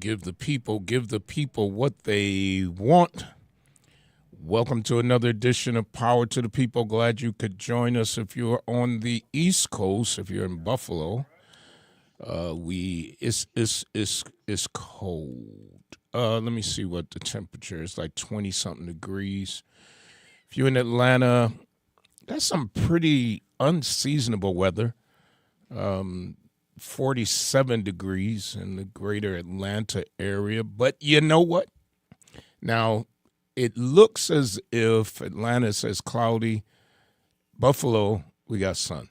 give the people what they want. Welcome to another edition of Power to the People. Glad you could join us. If you're on the East Coast, if you're in Buffalo, it's cold. Let me see what the temperature is, like 20-something degrees. If you're in Atlanta, that's some pretty unseasonable weather. 47 degrees in the greater Atlanta area. But you know what? Now, it looks as if Atlanta says cloudy. Buffalo, we got sun.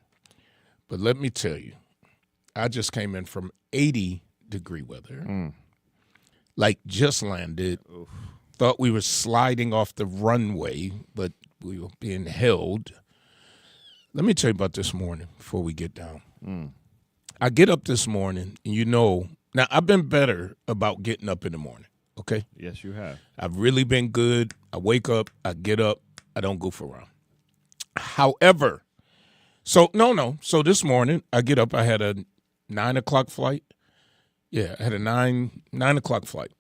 But let me tell you, I just came in from 80-degree weather. Like just landed. Oof. Thought we were sliding off the runway, but we were being held. Let me tell you about this morning before we get down. I get up this morning, and now I've been better about getting up in the morning, okay? Yes, you have. I've really been good. I wake up, I get up, I don't goof around. However, so this morning I get up, I had a 9 o'clock flight. Yeah, I had a 9 o'clock flight.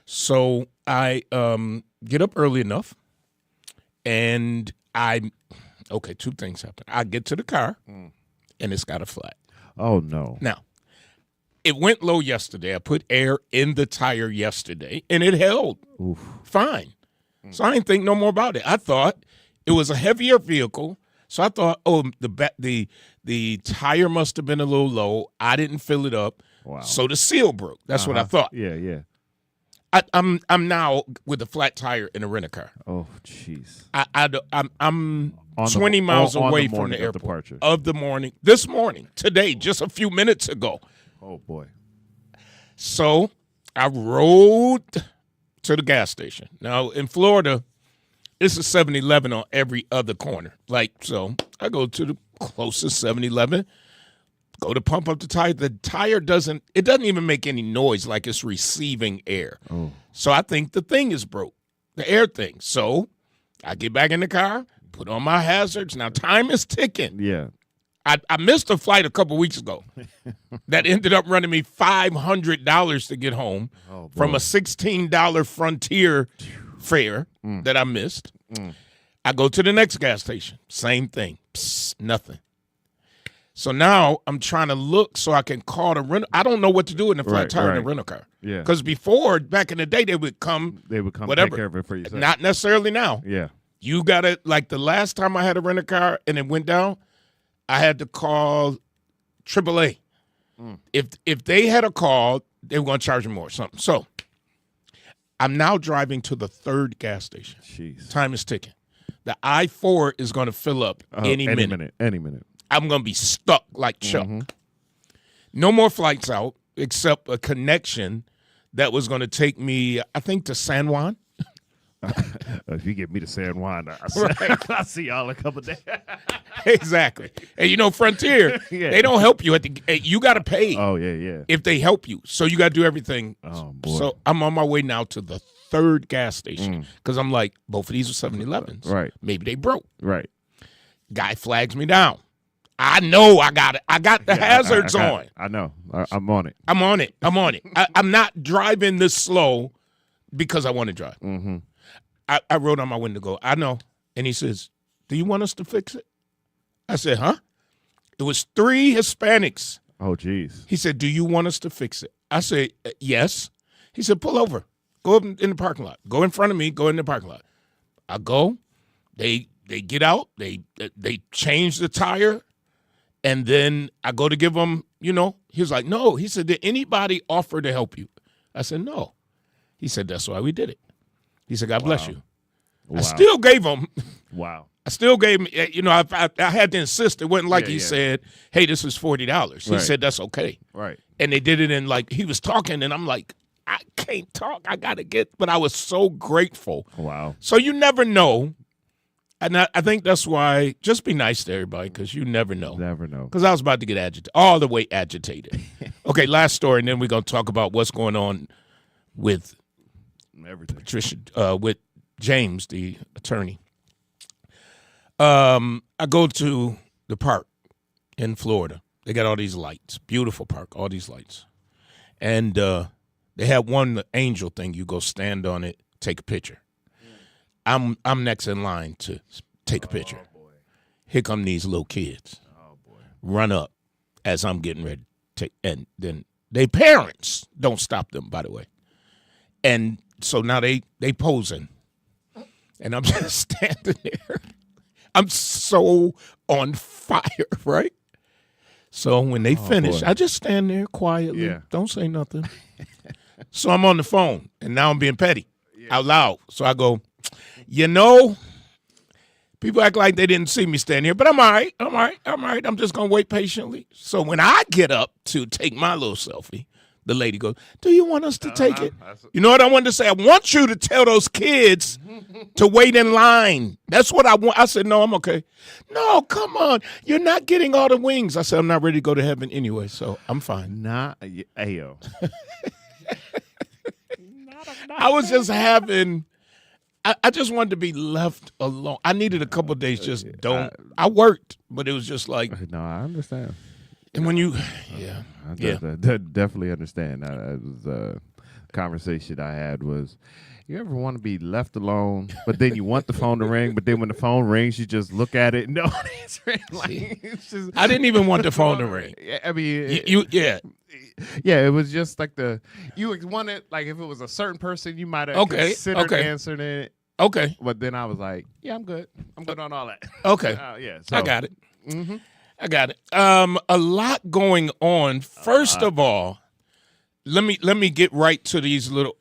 So I get up early enough, and two things happen. I get to the car, and it's got a flat. Oh, no. Now, it went low yesterday. I put air in the tire yesterday, and it held fine. So I didn't think no more about it. I thought it was a heavier vehicle, so I thought, the tire must have been a little low. I didn't fill it up, so the seal broke. That's what I thought. Yeah. I'm now with a flat tire in a rent-a-car. Oh, jeez. I'm 20 miles away from the airport. Departure. Of the morning. This morning. Today. Just a few minutes ago. Oh, boy. So I rode to the gas station. Now, in Florida, it's a 7-Eleven on every other corner. So I go to the closest 7-Eleven, go to pump up the tire. The tire doesn't even make any noise like it's receiving air. Oh. So I think the thing is broke, the air thing. So I get back in the car, put on my hazards. Now, time is ticking. Yeah. I missed a flight a couple weeks ago that ended up running me $500 to get home from a $16 Frontier fare that I missed. I go to the next gas station. Same thing. Psst, nothing. So now I'm trying to look so I can call the rental. I don't know what to do in the flat tire in the rental car. Yeah. Because before, back in the day, they would come whatever. Take care of it for you. Not necessarily now. Yeah. You got to, like the last time I had a rental car and it went down, I had to call AAA. If they had a call, they were going to charge me more or something. So I'm now driving to the third gas station. Jeez. Time is ticking. The I-4 is going to fill up any minute. Any minute. I'm going to be stuck like Chuck. No more flights out except a connection that was going to take me, I think, to San Juan. If you get me to San Juan, I'll see y'all in a couple of days. Exactly. And Frontier, they don't help you. You got to pay. Oh, yeah. If they help you. So you got to do everything. Oh, boy. So I'm on my way now to the third gas station because I'm like, both of these are 7-Elevens. Right. Maybe they broke. Right. Guy flags me down. I know I got it. I got the hazards on. I know. I'm on it. I'm on it. I'm not driving this slow because I want to drive. I wrote on my window, go, I know. And he says, do you want us to fix it? I said, huh? It was 3 Hispanics. Oh, geez. He said, do you want us to fix it? I said, yes. He said, pull over. Go up in the parking lot. Go in front of me. Go in the parking lot. I go. They get out. They change the tire. And then I go to give them, he was like, no. He said, did anybody offer to help you? I said, no. He said, that's why we did it. He said, God bless you. Wow. I still gave him. Wow. I still gave him, I had to insist. It wasn't like he said, hey, this is $40. He said, that's okay. Right. And they did it in he was talking, and I'm like, I can't talk. I got to but I was so grateful. Wow. So you never know. And I think that's why just be nice to everybody because you never know. Never know. Because I was about to get agitated, all the way agitated. Okay, last story, and then we're going to talk about what's going on with everything. Patricia, with James, the attorney. I go to the park in Florida. They got all these lights, beautiful park, all these lights. And They had one angel thing. You go stand on it, take a picture. I'm next in line to take a picture. Oh, boy. Here come these little kids. Oh, boy. Run up as I'm getting ready to take, and then their parents don't stop them, by the way. And so now they posing, and I'm just standing there. I'm so on fire, right? So when they finish, boy. I just stand there quietly, Yeah. don't say nothing. So I'm on the phone, and now I'm being petty out loud. So I go, people act like they didn't see me stand here, but I'm all right. I'm just going to wait patiently. So when I get up to take my little selfie, the lady goes, do you want us to take it? You know what I wanted to say? I want you to tell those kids to wait in line. That's what I want. I said, no, I'm okay. No, come on. You're not getting all the wings. I said, I'm not ready to go to heaven anyway, so I'm fine. Ayo. I was just having, I just wanted to be left alone. I needed a couple of days I worked, but it was just like. No, I understand. And when you, I definitely understand. It was a conversation I had was, you ever want to be left alone, but then you want the phone to ring, but then when the phone rings, you just look at it. No, it's just, I didn't even want the phone to ring. I mean, Yeah, it was just like you wanted, like if it was a certain person, you might have considered answering it. Okay. But then I was like, yeah, I'm good. I'm good on all that. Okay. So, I got it. Mm-hmm. I got it. A lot going on. First of all, let me get right to these little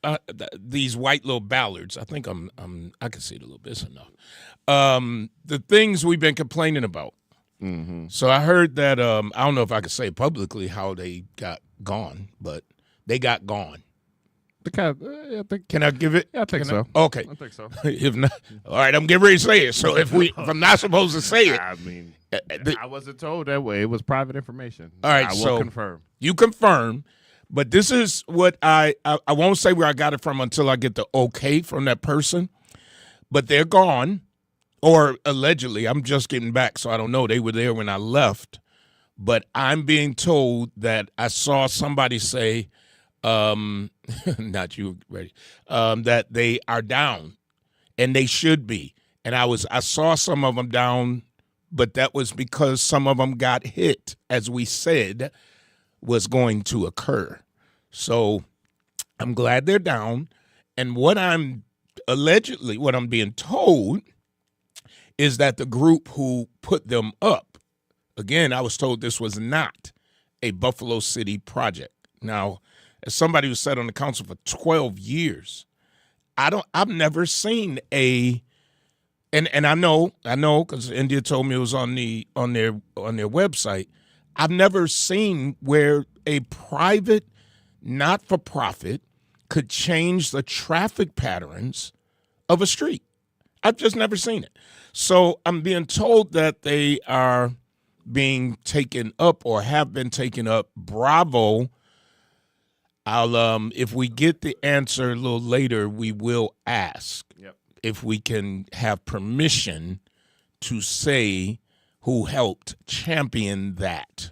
these white little ballards. I think I can see it a little bit. It's enough. The things we've been complaining about. Mm-hmm. So I heard that I don't know if I could say publicly how they got gone, but they got gone. Can I give it? Yeah, I think so. Okay. I think so. If not, all right, I'm getting ready to say it. So if I'm not supposed to say it, I mean, I wasn't told that way. It was private information. All right, I will so confirm. You confirm, but this is what I won't say where I got it from until I get the okay from that person. But they're gone, or allegedly. I'm just getting back, so I don't know. They were there when I left, but I'm being told that I saw somebody say. Not you, ready? That they are down, and they should be. And I saw some of them down, but that was because some of them got hit, as we said, was going to occur. So I'm glad they're down. And what I'm being told is that the group who put them up, again, I was told this was not a Buffalo City project. Now, as somebody who sat on the council for 12 years, I've never seen and I know because India told me it was on their website. I've never seen where a private, not-for-profit could change the traffic patterns of a street. I've just never seen it. So I'm being told that they are being taken up or have been taken up. Bravo. I'll if we get the answer a little later, we will ask if we can have permission to say who helped champion that.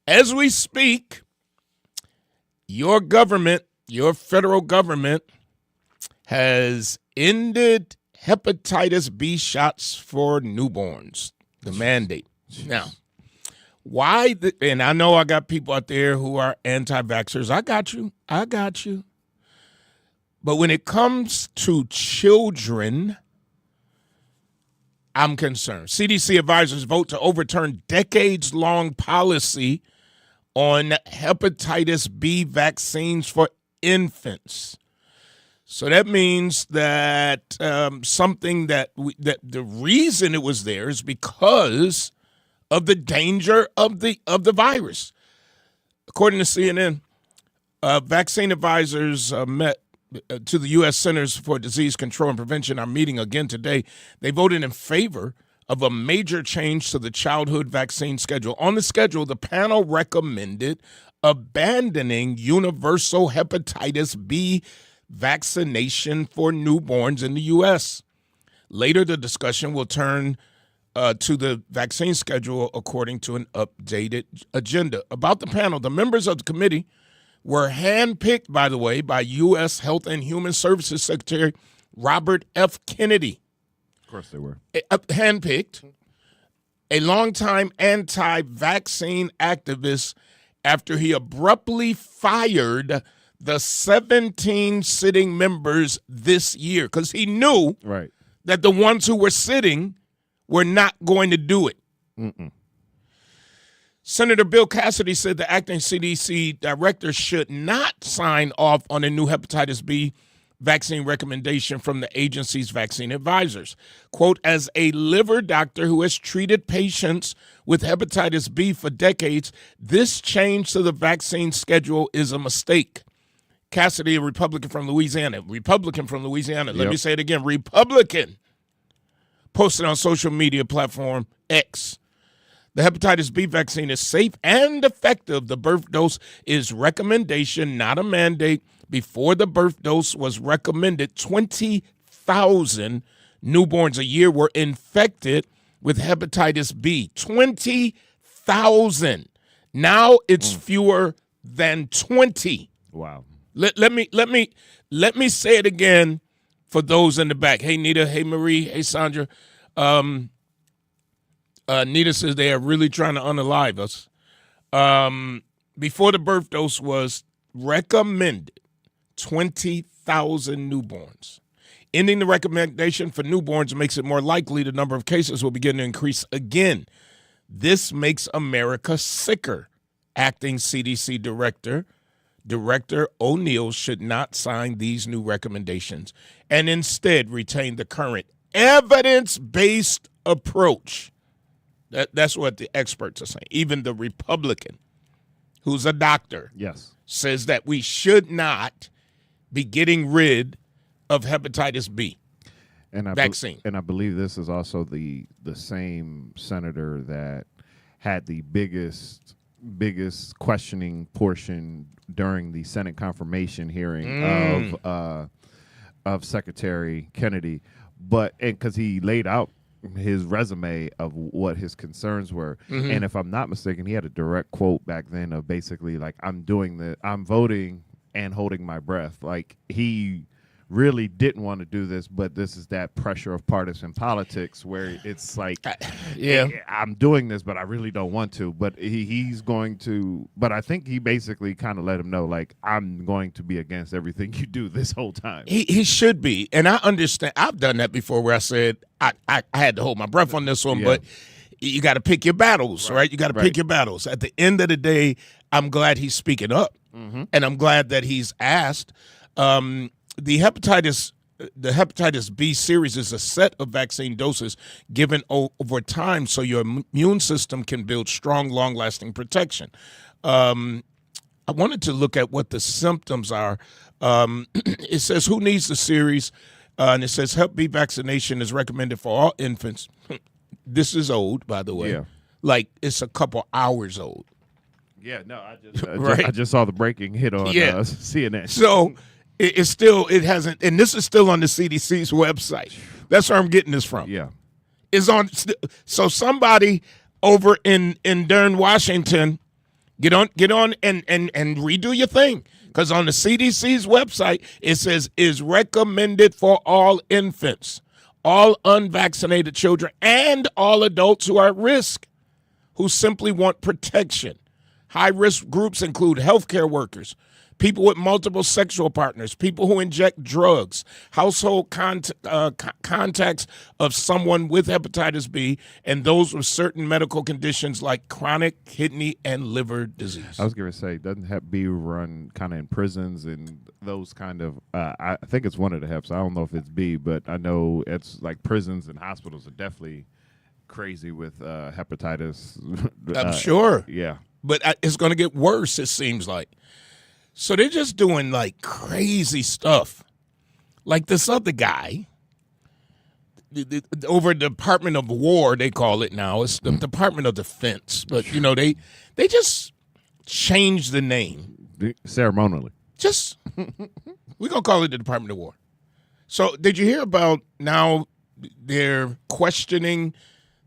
As we speak, your federal government, has ended hepatitis B shots for newborns, the mandate. Now, why? And I know I got people out there who are anti-vaxxers. I got you. But when it comes to children, I'm concerned. CDC advisors vote to overturn decades-long policy on hepatitis B vaccines for infants. So that means that that the reason it was there is because of the danger of the virus. According to CNN, vaccine advisors met to the U.S. Centers for Disease Control and Prevention are meeting again today. They voted in favor of a major change to the childhood vaccine schedule. On the schedule, the panel recommended abandoning universal hepatitis B vaccination for newborns in the U.S. Later, the discussion will turn to the vaccine schedule according to an updated agenda. About the panel, the members of the committee were handpicked, by the way, by U.S. Health and Human Services Secretary Robert F. Kennedy. Of course they were. Handpicked, a longtime anti-vaccine activist after he abruptly fired the 17 sitting members this year because he knew that the ones who were sitting were not going to do it. Senator Bill Cassidy said the acting CDC director should not sign off on a new hepatitis B vaccine recommendation from the agency's vaccine advisors. Quote, as a liver doctor who has treated patients with hepatitis B for decades, this change to the vaccine schedule is a mistake. Cassidy, a Republican from Louisiana. Let me say it again. Republican. Posted on social media platform X. The hepatitis B vaccine is safe and effective. The birth dose is recommendation, not a mandate. Before the birth dose was recommended, 20,000 newborns a year were infected with hepatitis B. 20,000. Now it's fewer than 20. Wow. Let me say it again for those in the back. Hey, Nita. Hey, Marie. Hey, Sandra. Nita says they are really trying to unalive us. Before the birth dose was recommended, 20,000 newborns. Ending the recommendation for newborns makes it more likely the number of cases will begin to increase again. This makes America sicker. Acting CDC Director O'Neill should not sign these new recommendations and instead retain the current evidence-based approach. That's what the experts are saying. Even the Republican, who's a doctor, says that we should not be getting rid of hepatitis B vaccine. And I believe this is also the same senator that had the biggest questioning portion during the Senate confirmation hearing of Secretary Kennedy, but because he laid out his resume of what his concerns were, and if I'm not mistaken, he had a direct quote back then of basically like, I'm voting and holding my breath. Like, he really didn't want to do this, but this is that pressure of partisan politics where it's like, I'm doing this, but I really don't want to. But he's going to. But I think he basically kind of let him know, like, I'm going to be against everything you do this whole time. He should be, and I understand. I've done that before, where I said I had to hold my breath on this one, but you got to pick your battles, right? You got to pick your battles. At the end of the day, I'm glad he's speaking up, and I'm glad that he's asked. The hepatitis B series is a set of vaccine doses given over time so your immune system can build strong, long-lasting protection. I wanted to look at what the symptoms are. It says, who needs the series? And it says, Hep B vaccination is recommended for all infants. This is old, by the way. Yeah. Like, it's a couple hours old. Yeah, no, I just saw the breaking hit on CNN. So it hasn't, and this is still on the CDC's website. That's where I'm getting this from. Yeah. Is on, so somebody over in Durham, Washington, get on and redo your thing. Because on the CDC's website, it says, is recommended for all infants, all unvaccinated children, and all adults who are at risk, who simply want protection. High-risk groups include healthcare workers, people with multiple sexual partners, people who inject drugs, household contacts of someone with hepatitis B, and those with certain medical conditions like chronic kidney and liver disease. I was going to say, doesn't Hep B run kind of in prisons and those kind of, I think it's one of the Heps. I don't know if it's B, but I know it's like prisons and hospitals are definitely crazy with hepatitis. I'm sure. Yeah. But it's going to get worse, it seems like. So they're just doing, like, crazy stuff. Like this other guy, over the Department of War, they call it now. It's the Department of Defense. But, you know, they just changed the name. Ceremonially. Just, we're going to call it the Department of War. So did you hear about now they're questioning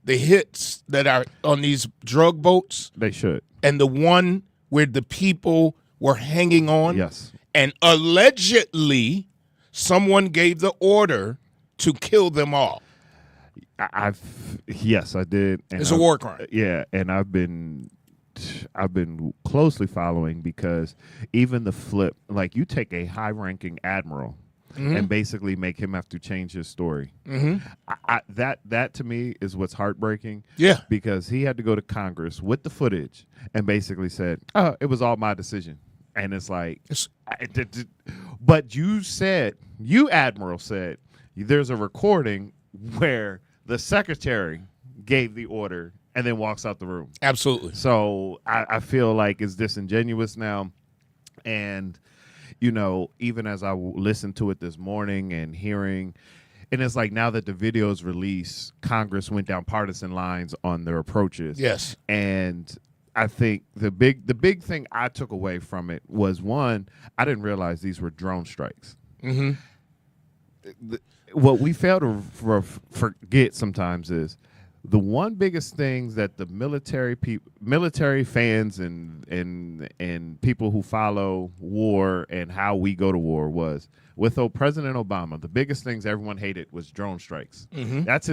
the hits that are on these drug boats They should. and the one where the people were hanging on? Yes. And allegedly, someone gave the order to kill them all. Yes, I did. And It's a war crime. Yeah, and I've been closely following, because even the flip, like, you take a high-ranking admiral and basically make him have to change his story. That to me is what's heartbreaking. Yeah. Because he had to go to Congress with the footage and basically said, "Oh, it was all my decision." And it's like, but you Admiral said, there's a recording where the secretary gave the order and then walks out the room. Absolutely. So I feel like it's disingenuous now. And, even as I listened to it this morning and hearing, and it's like, now that the video is released, Congress went down partisan lines on their approaches. Yes. And I think the big thing I took away from it was, one, I didn't realize these were drone strikes. What we fail to forget sometimes is the one biggest things that the military fans and people who follow war and how we go to war was, with President Obama, the biggest things everyone hated was drone strikes. That's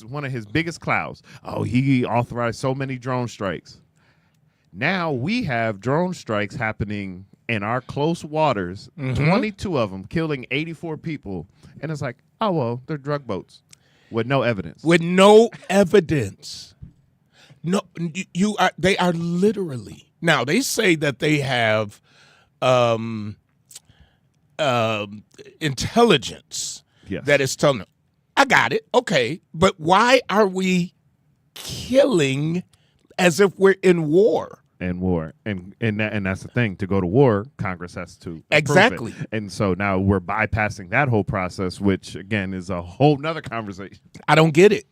one of his biggest clouds. Oh, he authorized so many drone strikes. Now we have drone strikes happening in our close waters, 22 of them, killing 84 people. And it's like, oh, well, they're drug boats with no evidence. With no evidence. No, they are literally. Now, they say that they have intelligence that is telling them, I got it. Okay. But why are we killing as if we're in war? And that's the thing. To go to war, Congress has to approve exactly it. And so now we're bypassing that whole process, which again is a whole nother conversation. I don't get it.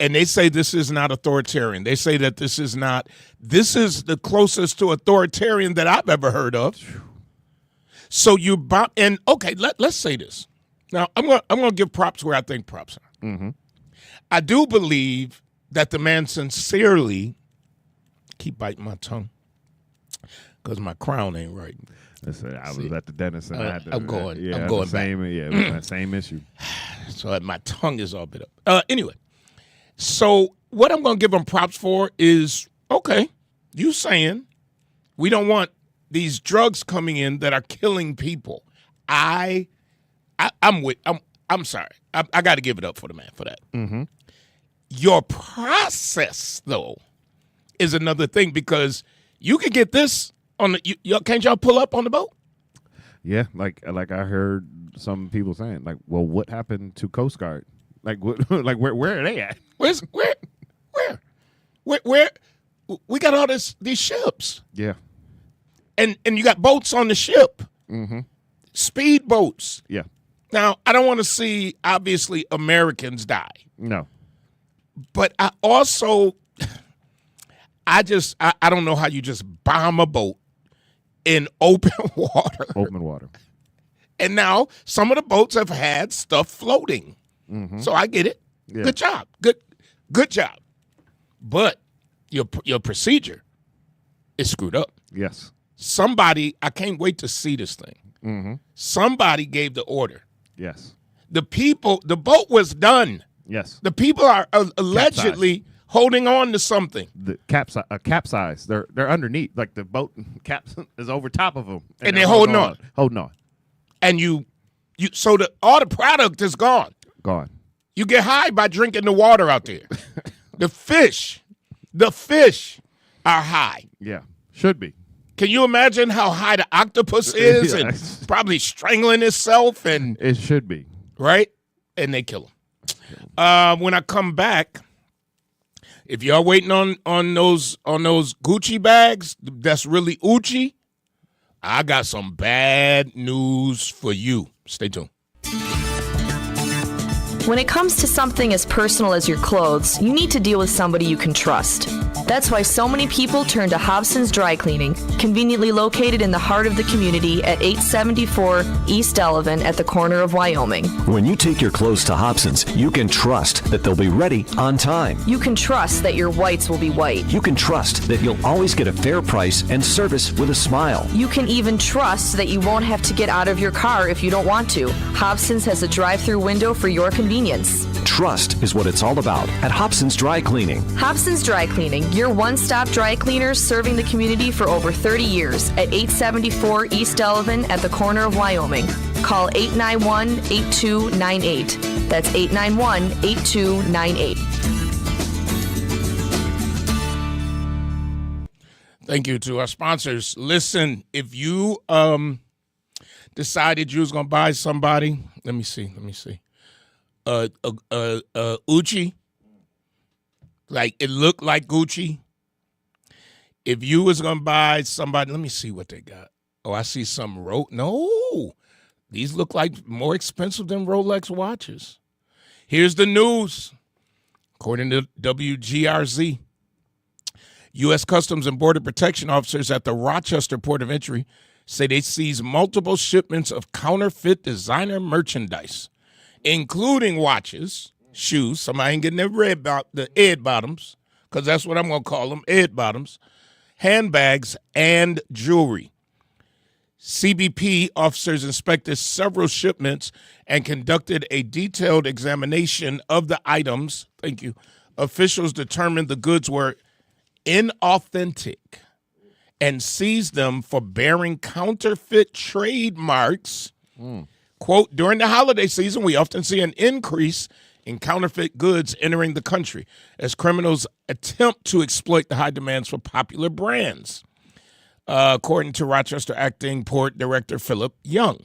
And they say this is not authoritarian. They say that this is the closest to authoritarian that I've ever heard of. So let's say this. Now I'm gonna give props where I think props are. I do believe that the man sincerely, keep biting my tongue because my crown ain't right. Listen, I was at the dentist and I had to. I'm going same, back. Yeah, it was that same issue. So my tongue is all bit up. Anyway, so what I'm going to give them props for is, okay, you saying we don't want these drugs coming in that are killing people. I'm sorry. I got to give it up for the man for that. Your process, though, is another thing, because you can get this on the. Can't y'all pull up on the boat? Yeah, like I heard some people saying, like, well, what happened to Coast Guard? Like, what, like where are they at? Where? We got all these ships. Yeah, and you got boats on the ship. Speed boats. Yeah. Now I don't want to see obviously Americans die. No. But I also, I don't know how you just bomb a boat in open water. Open water. And now some of the boats have had stuff floating. So I get it. Yeah. Good job. Good job. But your procedure is screwed up. Yes. Somebody, I can't wait to see this thing. Somebody gave the order. Yes. The boat was done. Yes. The people are allegedly holding on to something. The capsize. They're underneath. Like the boat cap is over top of them. And they're holding on. Holding on. And so all the product is gone. Gone. You get high by drinking the water out there. The fish are high. Yeah. Should be. Can you imagine how high the octopus is and probably strangling itself? And it should be. Right? And they kill him. When I come back, if y'all waiting on those Gucci bags, that's really Uchi, I got some bad news for you. Stay tuned. When it comes to something as personal as your clothes, you need to deal with somebody you can trust. That's why so many people turn to Hobson's Dry Cleaning, conveniently located in the heart of the community at 874 East Delavan at the corner of Wyoming. When you take your clothes to Hobson's, you can trust that they'll be ready on time. You can trust that your whites will be white. You can trust that you'll always get a fair price and service with a smile. You can even trust that you won't have to get out of your car if you don't want to. Hobson's has a drive-through window for your convenience. Trust is what it's all about at Hobson's Dry Cleaning. Hobson's Dry Cleaning, your one-stop dry cleaners serving the community for over 30 years at 874 East Delavan at the corner of Wyoming. Call 891-8298. That's 891-8298. Thank you to our sponsors. Listen, if you decided you was gonna buy somebody, let me see. Gucci, like it looked like Gucci. If you was gonna buy somebody, let me see what they got. Oh, I see some No, these look like more expensive than Rolex watches. Here's the news. According to WGRZ, U.S. Customs and Border Protection officers at the Rochester Port of Entry say they seized multiple shipments of counterfeit designer merchandise, including watches, shoes. Somebody ain't getting the Ed bottoms, because that's what I'm going to call them, Ed bottoms, handbags, and jewelry. CBP officers inspected several shipments and conducted a detailed examination of the items. Thank you. Officials determined the goods were inauthentic and seized them for bearing counterfeit trademarks. Quote, during the holiday season, we often see an increase in counterfeit goods entering the country as criminals attempt to exploit the high demands for popular brands. According to Rochester Acting Port Director Philip Young,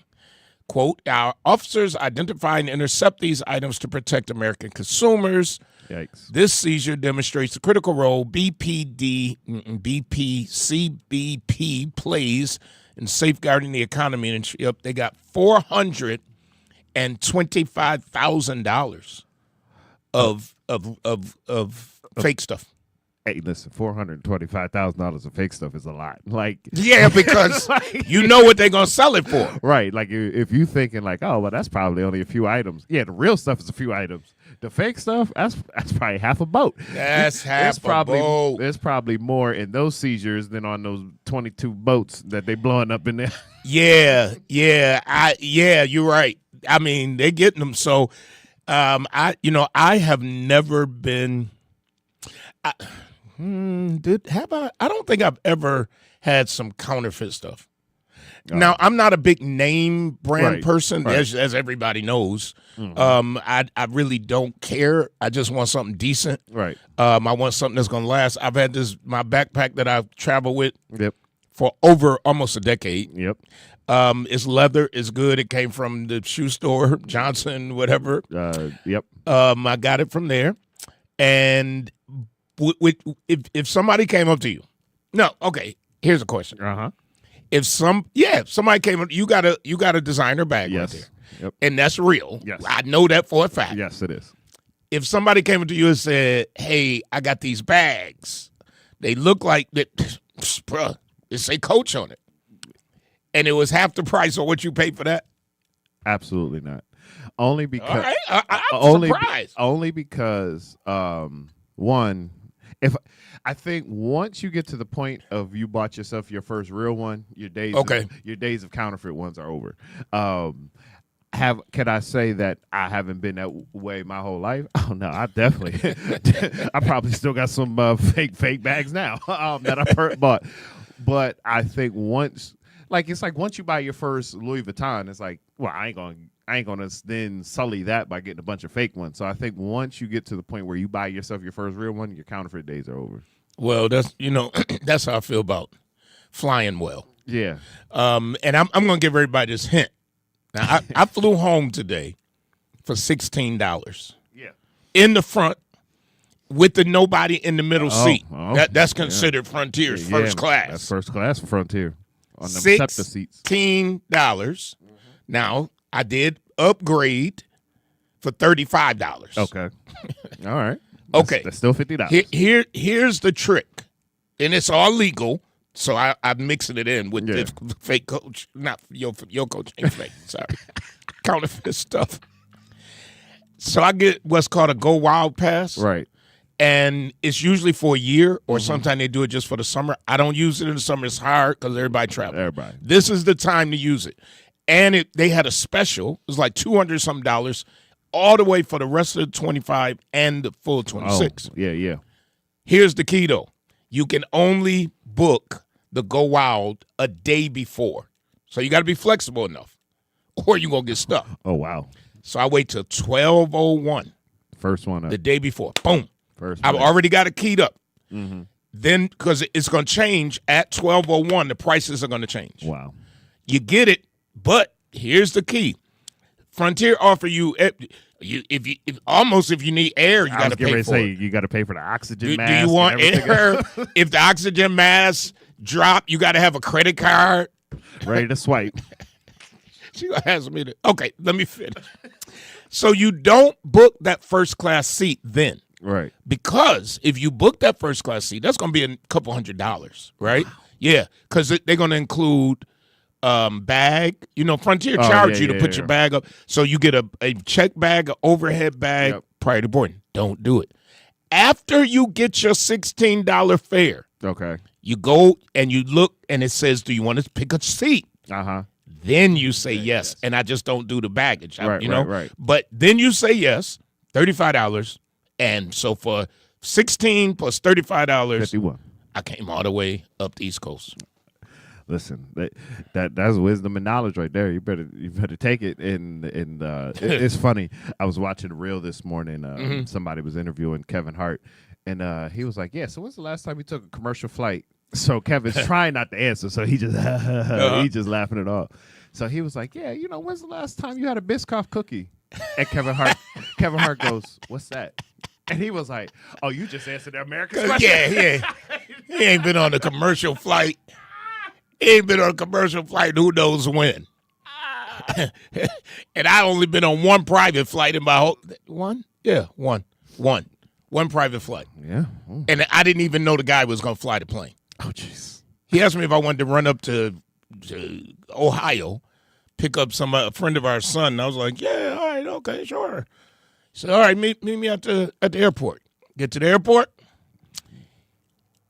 quote, our officers identify and intercept these items to protect American consumers. Yikes. This seizure demonstrates the critical role CBP plays in safeguarding the economy. And yep, they got $425,000 of fake stuff. Hey, listen, $425,000 of fake stuff is a lot. Like, yeah, because you know what they're gonna sell it for, right? Like, if you thinking like, oh, well, that's probably only a few items. Yeah, the real stuff is a few items. The fake stuff, that's probably half a boat. That's half a boat. There's probably more in those seizures than on those 22 boats that they blowing up in there. Yeah, you're right. I mean, they're getting them. So, I have never been. I don't think I've ever had some counterfeit stuff. Now, I'm not a big name brand person, as everybody knows. Mm-hmm. I really don't care. I just want something decent. Right. I want something that's going to last. I've had my backpack that I've traveled with for over almost a decade. Yep. It's leather. It's good. It came from the shoe store, Johnson, whatever. Yep. I got it from there. And if somebody came up to you, here's a question. If somebody came up, you got a designer bag right there, and that's real. Yes, I know that for a fact. Yes, it is. If somebody came up to you and said, "Hey, I got these bags. They look like that, bruh. It say Coach on it, and it was half the price of what you paid for that." Absolutely not. Only because I'm surprised. Only because one. If I think once you get to the point of you bought yourself your first real one, your days of counterfeit ones are over. Can I say that I haven't been that way my whole life? Oh no, I definitely. I probably still got some fake bags now that I bought. But I think once you buy your first Louis Vuitton, it's like, well, I ain't gonna then sully that by getting a bunch of fake ones. So I think once you get to the point where you buy yourself your first real one, your counterfeit days are over. Well, that's that's how I feel about flying well. Yeah. And I'm gonna give everybody this hint. Now I flew home today for $16. Yeah. In the front with the nobody in the middle seat. That's considered Frontier's first class. That's first class for Frontier. On the SEPTA seats. $16. Now I did upgrade for $35. Okay. All right. Okay. That's still $50. Here's the trick, and it's all legal. So I'm mixing it in with this fake coach. Not your coach ain't fake. Sorry, counterfeit stuff. So I get what's called a Go Wild Pass. Right. And it's usually for a year, or sometimes they do it just for the summer. I don't use it in the summer. It's hard because everybody travels. Everybody. This is the time to use it. And they had a special. It was like $200 all the way for the rest of the 25 and the full 26. Oh, yeah. Here's the key, though. You can only book the Go Wild a day before. So you got to be flexible enough, or you're going to get stuck. Oh, wow. So I wait till 12:01. First one up. The day before. Boom. First I've place. already got it keyed up. Then, because it's going to change at 12:01, the prices are going to change. Wow. You get it, but here's the key: Frontier offer you if you need air, you got to pay for it. You got to pay for the oxygen mask. Do you want air? If the oxygen mask drop, you got to have a credit card ready to swipe. She has me to. Okay, let me finish. So you don't book that first class seat then. Right. Because if you book that first class seat, that's going to be a couple $100s, right? Wow. Yeah, because they're going to include bag. Frontier charge you to put your bag up. So you get a check bag, an overhead bag prior to boarding. Don't do it. After you get your $16 fare, okay, you go and you look, and it says, do you want to pick a seat? Uh-huh. Then you say yes, and I just don't do the baggage. Right. But then you say yes, $35. And so for $16 plus $35, 51. I came all the way up the East Coast. Listen, that's wisdom and knowledge right there. You better take it. It's funny. I was watching a reel this morning. Somebody was interviewing Kevin Hart, and he was like, "Yeah, so when's the last time you took a commercial flight?" So Kevin's trying not to answer, so he just he's just laughing it off. So he was like, "Yeah, when's the last time you had a Biscoff cookie?" And Kevin Hart goes, "What's that?" And he was like, "Oh, you just answered the American question." Yeah. He ain't been on a commercial flight. He ain't been on a commercial flight who knows when. And I only been on one private flight in my whole one? Yeah, one private flight. Yeah. Oh. And I didn't even know the guy was going to fly the plane. Oh, jeez. He asked me if I wanted to run up to Ohio, pick up a friend of our son. And I was like, yeah, all right, okay, sure. He said, all right, meet me at the airport. Get to the airport.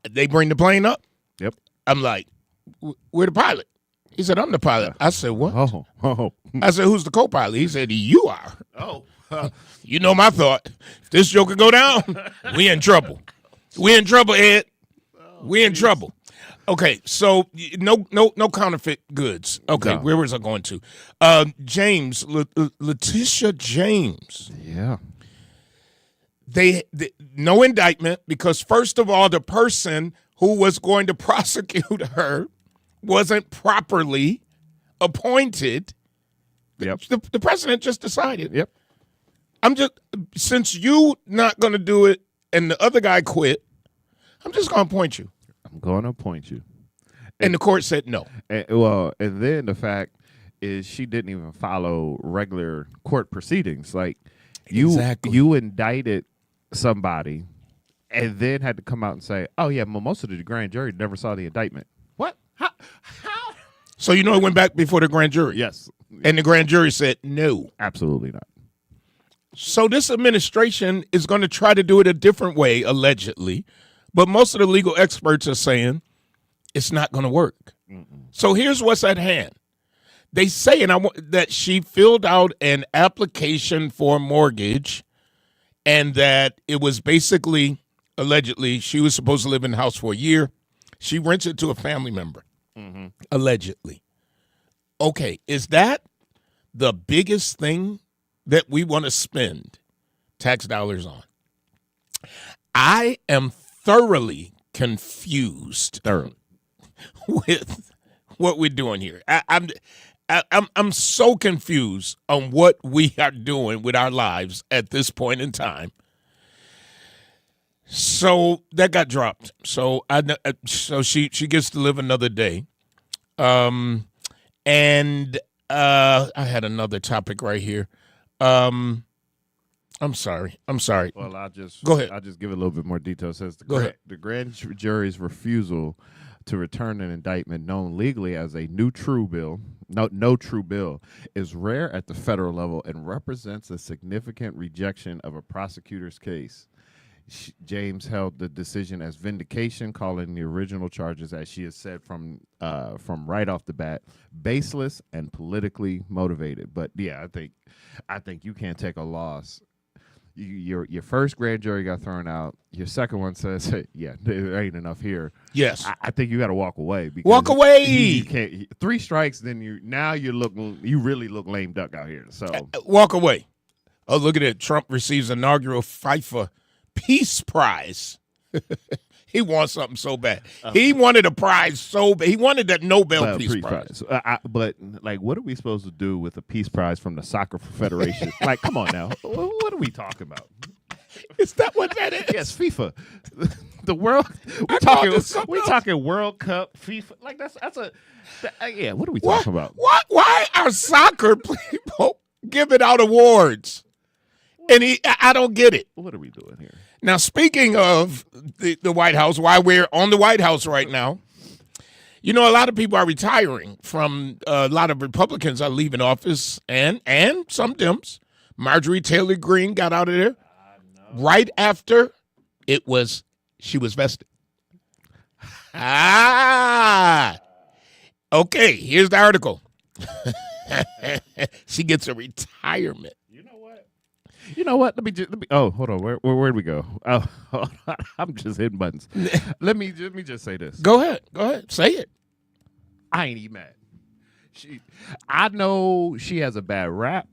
They bring the plane up. Yep. I'm like, we're the pilot. He said, I'm the pilot. I said, what? Oh. I said, who's the co-pilot? He said, you are. Oh. You know my thought. If this joker go down, we in trouble. We in trouble, Ed. We in trouble. Okay, so no counterfeit goods. Okay, No. where was I going to? James, Letitia James. Yeah. They no indictment because, first of all, the person who was going to prosecute her wasn't properly appointed. Yep. The president just decided. Yep. Since you not going to do it and the other guy quit, I'm just going to appoint you. I'm going to appoint you. And the court said no. And then the fact is she didn't even follow regular court proceedings. Like you indicted somebody and then had to come out and say, oh, yeah, most of the grand jury never saw the indictment. What? How? So it went back before the grand jury? Yes. And the grand jury said no. Absolutely not. So this administration is going to try to do it a different way, allegedly. But most of the legal experts are saying it's not going to work. Mm-mm. So here's what's at hand. They say that she filled out an application for a mortgage and that it was basically, allegedly, she was supposed to live in the house for a year. She rents it to a family member, allegedly. Okay, is that the biggest thing that we want to spend tax dollars on? I am thoroughly confused with what we're doing here. I'm so confused on what we are doing with our lives at this point in time. So that got dropped. So she gets to live another day. And I had another topic right here. I'm sorry. Well, I'll just Go ahead. I'll just give it a little bit more detail. It says Go ahead. the grand jury's refusal to return an indictment known legally as a no true bill is rare at the federal level and represents a significant rejection of a prosecutor's case. James held the decision as vindication, calling the original charges, as she has said from right off the bat, baseless and politically motivated. But yeah, I think you can't take a loss. Your first grand jury got thrown out. Your second one says, hey, yeah, there ain't enough here. Yes, I think you got to walk away. Because walk away. You can't 3 strikes, then you really look lame duck out here. So walk away. Oh, look at it. Trump receives inaugural FIFA Peace Prize. He wants something so bad. He wanted a prize so bad. He wanted that Nobel Peace Prize. But like, what are we supposed to do with a Peace Prize from the Soccer Federation? Like, come on now. What are we talking about? Is that what that is? Yes, FIFA. The world. We're talking World Cup, FIFA. Like that's yeah. What are we talking about? Why are soccer people giving out awards? And I don't get it. What are we doing here? Now, speaking of the White House, why we're on the White House right now, you know, a lot of people are retiring from a lot of Republicans are leaving office and some Dems. Marjorie Taylor Greene got out of there right after she was vested. Okay, here's the article. She gets a retirement. You know what? Let me. Oh, hold on. Where'd we go? Oh, I'm just hitting buttons. Let me just say this. Go ahead. Say it. I ain't even mad. I know she has a bad rap,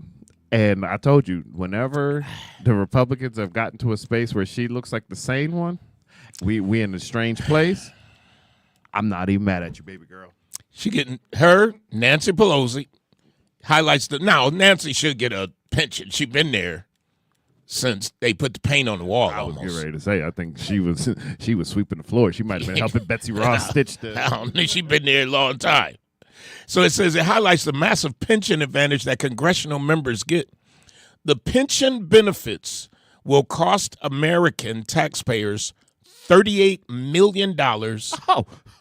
and I told you, whenever the Republicans have gotten to a space where she looks like the sane one, we in a strange place. I'm not even mad at you, baby girl. She getting Nancy Pelosi highlights now. Nancy should get a pension. She's been there since they put the paint on the wall. I was getting ready to say, I think she was sweeping the floor. She might have been helping Betsy Ross stitch the. I don't think she's been there a long time. So it says it highlights the massive pension advantage that congressional members get. The pension benefits will cost American taxpayers $38 million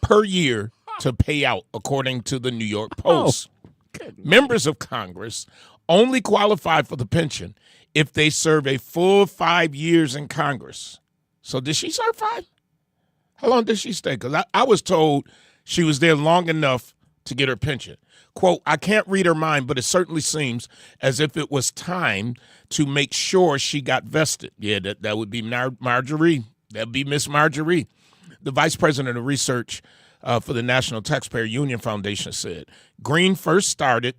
per year to pay out, according to the New York Post. Members of Congress only qualify for the pension if they serve a full 5 years in Congress. So did she serve 5? How long did she stay? Because I was told she was there long enough to get her pension. Quote, I can't read her mind, but it certainly seems as if it was time to make sure she got vested. Yeah, that would be Marjorie. That would be Miss Marjorie. The vice president of research for the National Taxpayer Union Foundation said, Greene first started,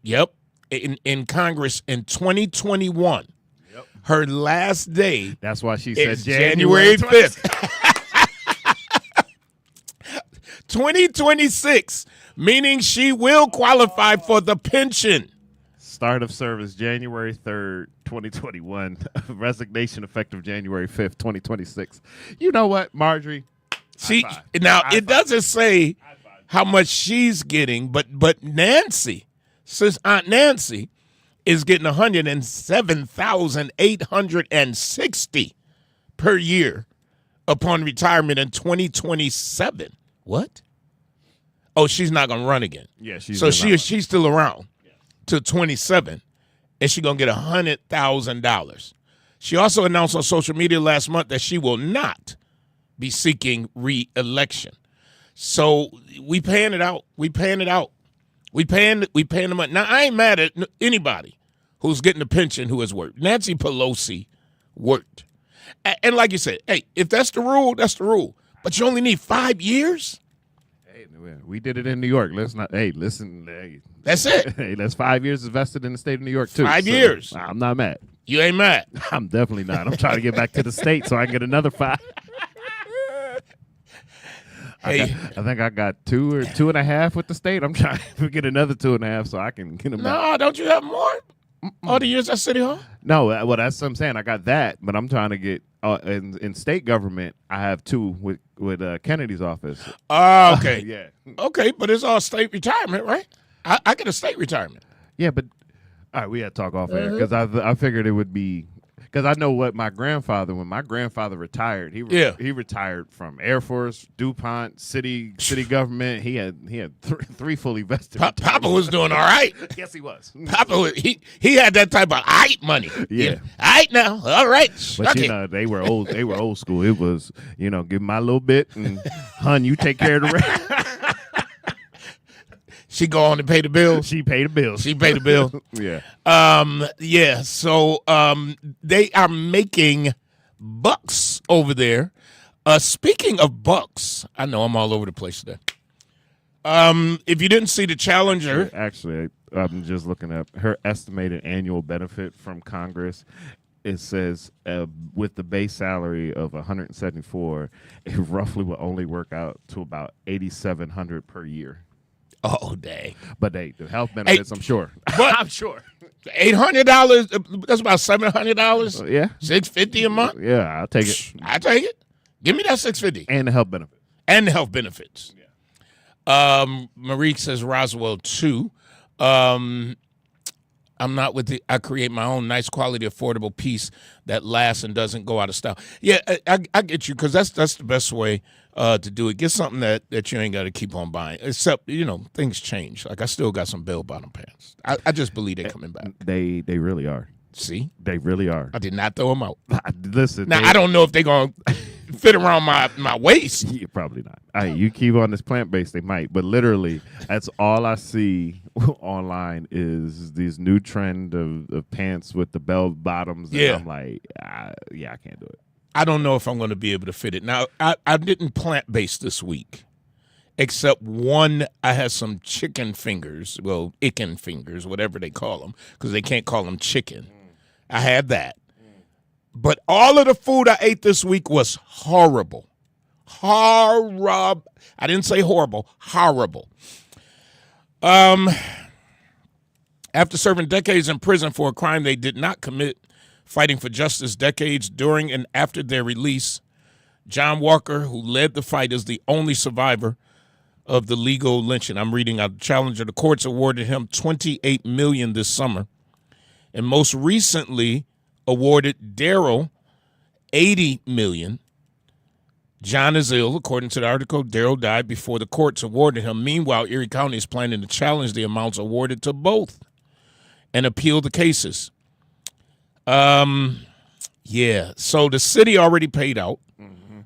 in Congress in 2021. Her last day. That's why she said January 5th. 2026, meaning she will qualify for the pension. Start of service January 3rd, 2021. Resignation effective January 5th, 2026. You know what, Marjorie? It doesn't say how much she's getting, but Nancy, since Aunt Nancy is getting $107,860 per year upon retirement in 2027. What? Oh, she's not gonna run again. Yeah, she's still around till 27, and she's gonna get $100,000. She also announced on social media last month that she will not be seeking re-election. So we paying it out. We paying the money. Now I ain't mad at anybody who's getting a pension who has worked. Nancy Pelosi worked. And like you said, hey, if that's the rule, that's the rule. But you only need 5 years? Hey, we did it in New York. Listen. That's it. Hey, that's 5 years invested in the state of New York, too. 5 years. I'm not mad. You ain't mad? I'm definitely not. I'm trying to get back to the state so I can get another 5. Hey. I think I got 2 or 2.5 with the state. I'm trying to get another 2.5 so I can get them back. No, don't you have more? All the years at City Hall? No, well, that's what I'm saying. I got that, but I'm trying to get in state government. I have 2 with Kennedy's office. Oh, okay. Yeah. Okay, but it's all state retirement, right? I get a state retirement. Yeah, but all right, we had to talk off air because I figured it would be Because I know what my grandfather, when my grandfather retired, he retired from Air Force, DuPont, city government. He had three fully vested. Papa was doing all right. Yes, he was. Papa, he had that type of aight money. Yeah. Aight now. All right. But they were old. They were old school. It was, give my little bit, and hun, you take care of the rest. She go on and pay the bill. She paid the bill. She paid the bill. Yeah. Yeah. So they are making bucks over there. Speaking of bucks, I know I'm all over the place today. If you didn't see the Challenger, actually, I'm just looking up her estimated annual benefit from Congress. It says with the base salary of $174, it roughly will only work out to about $8,700 per year. Oh, dang. But the health benefits, I'm sure. I'm sure. $800, that's about $700. Yeah. $650 a month. Yeah, I'll take it. I take it. Give me that $650. And the health benefits. And the health benefits. Yeah. Marie says Roswell too. I'm not with the. I create my own nice quality, affordable piece that lasts and doesn't go out of style. Yeah, I get you, because that's the best way to do it. Get something that you ain't got to keep on buying. Except things change. Like I still got some bell bottom pants. I just believe they're coming back. They really are. See, they really are. I did not throw them out. Listen, now I don't know if they're gonna fit around my waist. Yeah, probably not. You keep on this plant-based, they might. But literally, that's all I see online is these new trend of pants with the bell bottoms. And I'm like, I can't do it. I don't know if I'm going to be able to fit it. Now, I didn't plant-based this week, except one. I had some chicken fingers, chicken fingers, whatever they call them, because they can't call them chicken. I had that. But all of the food I ate this week was horrible. Horrible. I didn't say horrible. Horrible. After serving decades in prison for a crime they did not commit, fighting for justice decades during and after their release, John Walker, who led the fight, is the only survivor of the legal lynching. I'm reading out the Challenger. The courts awarded him $28 million this summer, and most recently awarded Darryl $80 million. John is ill, according to the article. Darryl died before the courts awarded him. Meanwhile, Erie County is planning to challenge the amounts awarded to both and appeal the cases. Yeah. So the city already paid out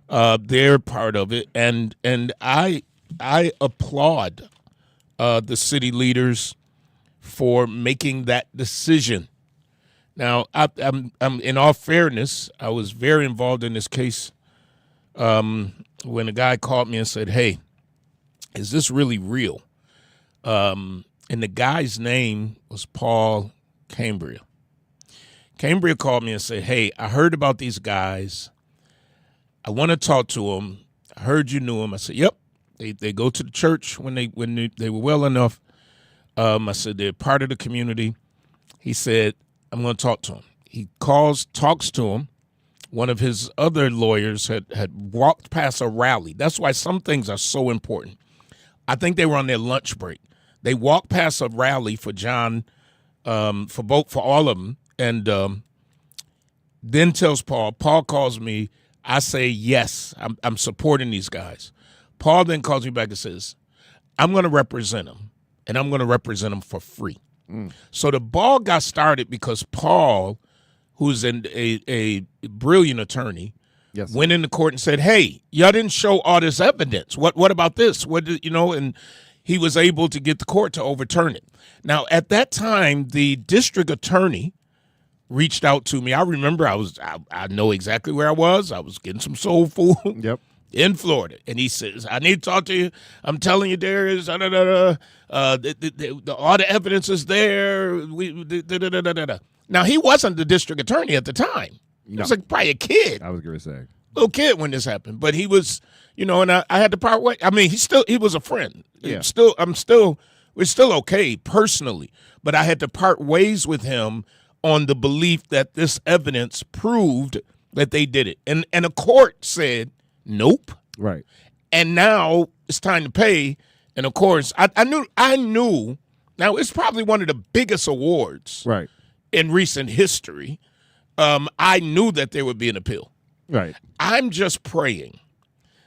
their part of it, and I applaud the city leaders for making that decision. Now, I'm in all fairness, I was very involved in this case when a guy called me and said, "Hey, is this really real?" And the guy's name was Paul Cambria. Cambria called me and said, "Hey, I heard about these guys. I want to talk to them. I heard you knew them." I said, "Yep. They go to the church when they were well enough." I said, "They're part of the community." He said, "I'm going to talk to him." He talks to him. One of his other lawyers had walked past a rally. That's why some things are so important. I think they were on their lunch break. They walked past a rally for John, for all of them, and then tells Paul. Paul calls me. I say, yes, I'm supporting these guys. Paul then calls me back and says, "I'm going to represent them, and I'm going to represent them for free." So the ball got started because Paul, who's a brilliant attorney, went into court and said, "Hey, y'all didn't show all this evidence. What about this? And he was able to get the court to overturn it. Now, at that time, the district attorney reached out to me. I remember I know exactly where I was. I was getting some soul food in Florida. And he says, "I need to talk to you. I'm telling you, Darius, all the evidence is there." Now, he wasn't the district attorney at the time. He was probably a kid. I was going to say. Little kid when this happened. But he was, and I had to part way. I mean, he was a friend. Yeah. We're still okay personally. But I had to part ways with him on the belief that this evidence proved that they did it. And a court said, nope. Right. And now it's time to pay. And of course, I knew. Now, it's probably one of the biggest awards right. in recent history. I knew that there would be an appeal. Right. I'm just praying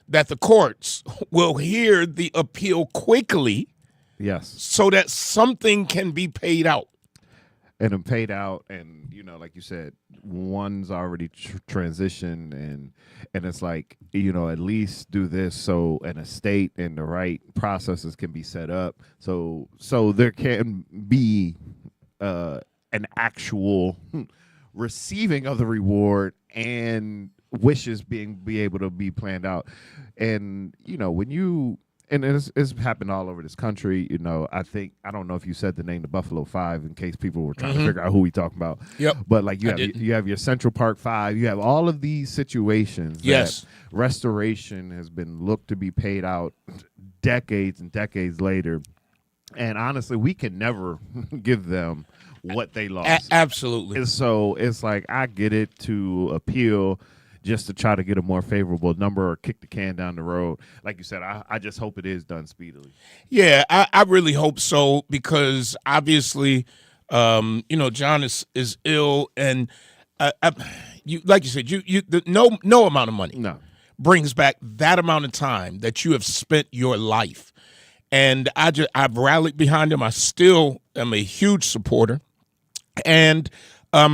that the courts will hear the appeal quickly. Yes. So that something can be paid out. And then paid out, and like you said, one's already transitioned, and it's like at least do this so an estate and the right processes can be set up, so there can be an actual receiving of the reward and wishes be able to be planned out, and when you. And it's happened all over this country. I don't know if you said the name, the Buffalo Five, in case people were trying to figure out who we talking about. Yep. But like you have your Central Park Five. You have all of these situations. Yes. That restoration has been looked to be paid out decades and decades later. And honestly, we can never give them what they lost. Absolutely. And so it's like, I get it to appeal just to try to get a more favorable number or kick the can down the road. Like you said, I just hope it is done speedily. Yeah, I really hope so, because obviously, John is ill, and you like you said, no amount of money brings back that amount of time that you have spent your life. And I've rallied behind him. I still am a huge supporter, and I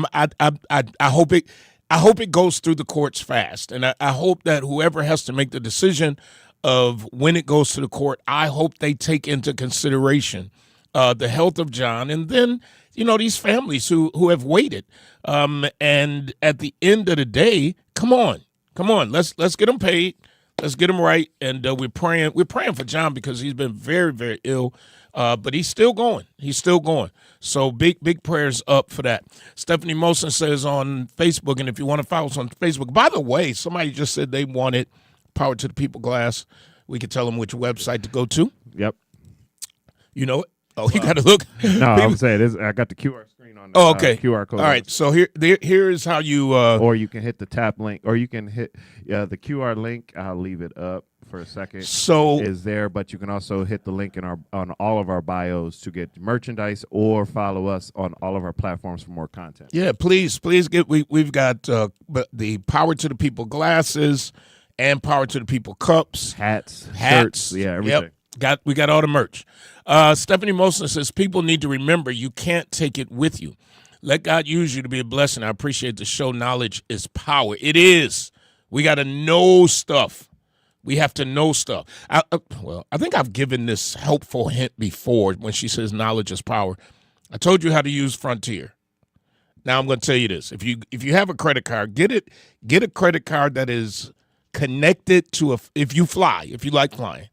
hope it. I hope it goes through the courts fast, and I hope that whoever has to make the decision of when it goes to the court, I hope they take into consideration the health of John, and then these families who have waited. And at the end of the day, come on, let's get them paid, let's get them right, and we're praying for John, because he's been very, very ill. But he's still going. So big prayers up for that. Stephanie Mosen says on Facebook, and if you want to follow us on Facebook, by the way, somebody just said they wanted Power to the People glass. We could tell them which website to go to. Yep. You know it? Oh, you got to look. No, I'm saying I got the QR screen on the okay. QR code. All right, so here is how you... or you can hit the tap link, or you can hit the QR link. I'll leave it up for a second. So is there, but you can also hit the link on all of our bios to get merchandise, or follow us on all of our platforms for more content. Yeah, please get. We've got the Power to the People glasses and Power to the People cups, hats, shirts, yeah, everything. Yep. We got all the merch. Stephanie Mosen says people need to remember you can't take it with you. Let God use you to be a blessing. I appreciate the show. Knowledge is power. It is. We got to know stuff. We have to know stuff. I think I've given this helpful hint before when she says knowledge is power. I told you how to use Frontier. Now I'm going to tell you this. If you have a credit card, get a credit card that is connected to if you like flying,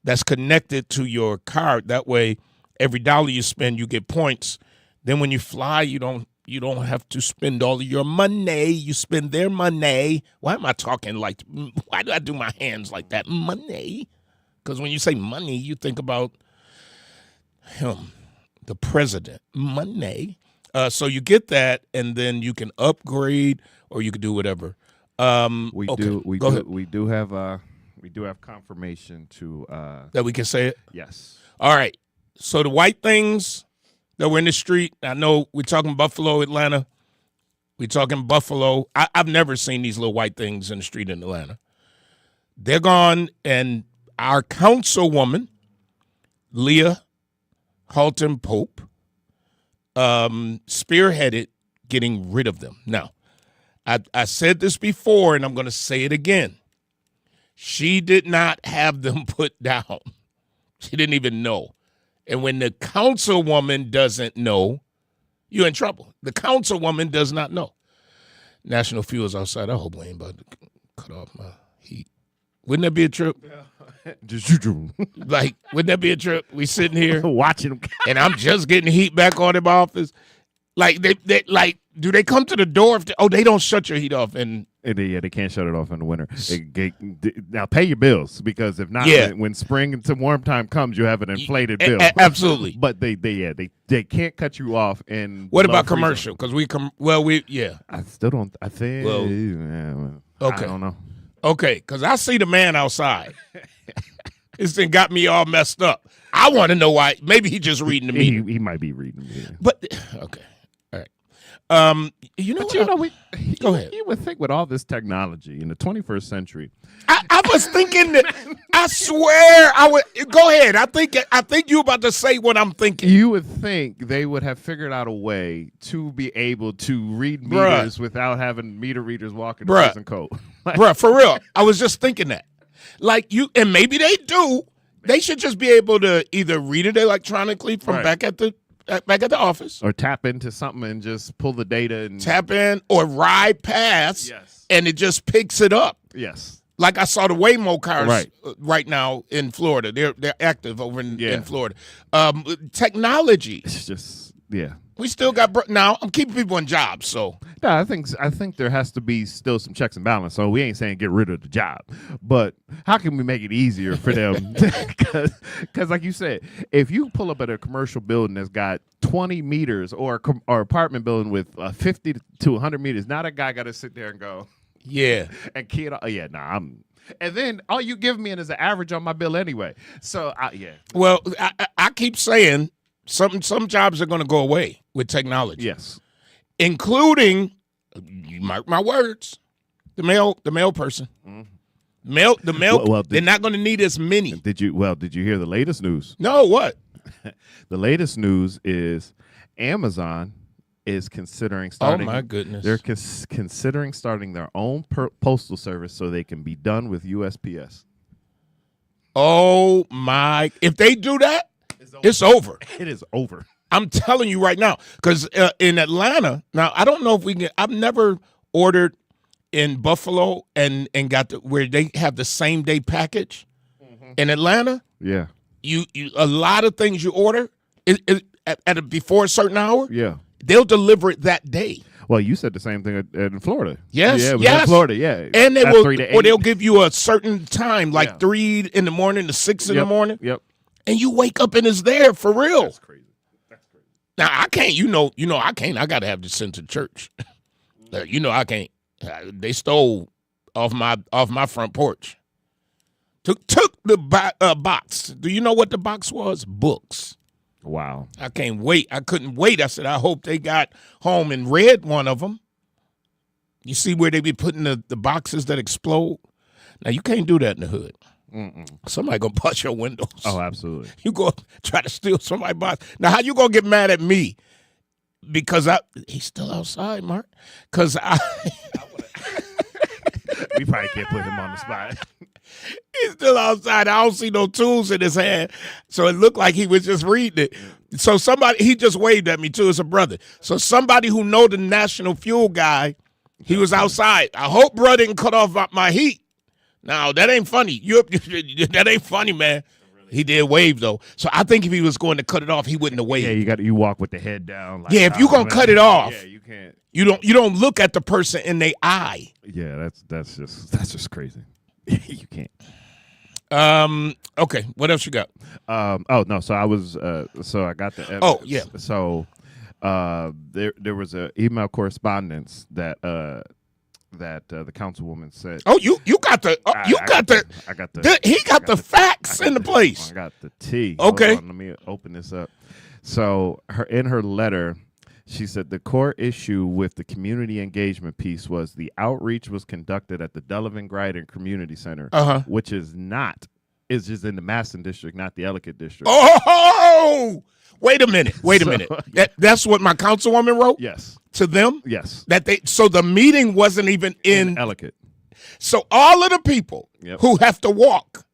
that's connected to your card. That way, every dollar you spend, you get points. Then when you fly, you don't have to spend all of your money. You spend their money. Why am I talking like, why do I do my hands like that? Money. Because when you say money, you think about him, the president. Money. So you get that, and then you can upgrade, or you can do whatever. We do have confirmation to that we can say it. Yes. All right. So the white things that were in the street, I know we're talking Buffalo, Atlanta. We're talking Buffalo. I've never seen these little white things in the street in Atlanta. They're gone, and our councilwoman, Leah Halton Pope, spearheaded getting rid of them. Now, I said this before, and I'm going to say it again. She did not have them put down. She didn't even know. And when the councilwoman doesn't know, you're in trouble. The councilwoman does not know. National Fuel's outside. I hope we ain't about to cut off my heat. Wouldn't that be a trip? Like, wouldn't that be a trip? We sitting here watching them, and I'm just getting heat back on in my office. Like, they like, do they come to the door? They don't shut your heat off. And they can't shut it off in the winter. Now pay your bills, because if not, when spring into warm time comes, you have an inflated bill. Absolutely. But they can't cut you off. And what about commercial? Because I still don't. I think. Okay. I don't know. Okay, because I see the man outside. This thing got me all messed up. I want to know why. Maybe he just reading the meter. He might be reading the meter. But okay, all You know, But you know, go ahead. You would think with all this technology in the 21st century, I was thinking that. I swear, I would. Go ahead. I think you about to say what I'm thinking. you would think they would have figured out a way to be able to read meters without having meter readers walking the prison code. Bruh, for real. I was just thinking that. Like you, and maybe they do. They should just be able to either read it electronically from back at the office, or tap into something and just pull the data and tap in, or ride past, and it just picks it up. Yes. Like I saw the Waymo cars right now in Florida. They're active over in Florida. Technology. It's just We still got now. I'm keeping people in jobs, so no. I think there has to be still some checks and balance. So we ain't saying get rid of the job, but how can we make it easier for them? Because like you said, if you pull up at a commercial building that's got 20 meters or apartment building with 50 to 100 meters, now that guy got to sit there and go. Yeah. And kid, and then all you give me is an average on my bill anyway. So Well, I keep saying some jobs are going to go away with technology. Yes. Including, you mark my words, the mail person. Mm-hmm. They're not going to need as many. Did you hear the latest news? No, what? The latest news is Amazon is considering starting. Oh my goodness! They're considering starting their own postal service so they can be done with USPS. Oh my! If they do that, it's over. It is over. I'm telling you right now, because in Atlanta, now I don't know if we can. I've never ordered in Buffalo and got where they have the same day package. Mm-hmm. In Atlanta, yeah, you a lot of things you order before a certain hour. Yeah. They'll deliver it that day. Well, you said the same thing in Florida. Yes, in Florida, yeah. And they will, or they'll give you a certain time, like 3 in the morning to 6 in the morning. Yep. And you wake up and it's there for real. That's crazy. Now I can't. You know, I can't. I got to have this sent to church. I can't. They stole off my front porch. Took the box. Do you know what the box was? Books. Wow. I can't wait. I couldn't wait. I said, I hope they got home and read one of them. You see where they be putting the boxes that explode? Now, you can't do that in the hood. Mm-mm. Somebody going to bust your windows. Oh, absolutely. You go try to steal somebody's box. Now, how you going to get mad at me? Because he's still outside, Mark. Because we probably can't put him on the spot. He's still outside. I don't see no tools in his hand. So it looked like he was just reading it. So he just waved at me too. It's a brother. So somebody who know the National Fuel guy, he was outside. I hope bro didn't cut off my heat. Now, that ain't funny. That ain't funny, man. He did wave, though. So I think if he was going to cut it off, he wouldn't have waved. Yeah, you walk with the head down. Like, if you're going to cut it off, you can't. You don't look at the person in their eye. Yeah, that's just crazy. You can't. Okay. What else you got? So I was. So I got the. Evidence. Oh yeah. So, there was a email correspondence that the councilwoman said. Oh, you got the. He got the facts in the place. I got the tea. Okay. Let me open this up. So in her letter, she said the core issue with the community engagement piece was the outreach was conducted at the Delavan-Guyton Community Center, which is just in the Maston district, not the Ellicott district. Oh, wait a minute. That's what my councilwoman wrote? Yes. To them? Yes. So the meeting wasn't even in Ellicott. So all of the people who have to walk,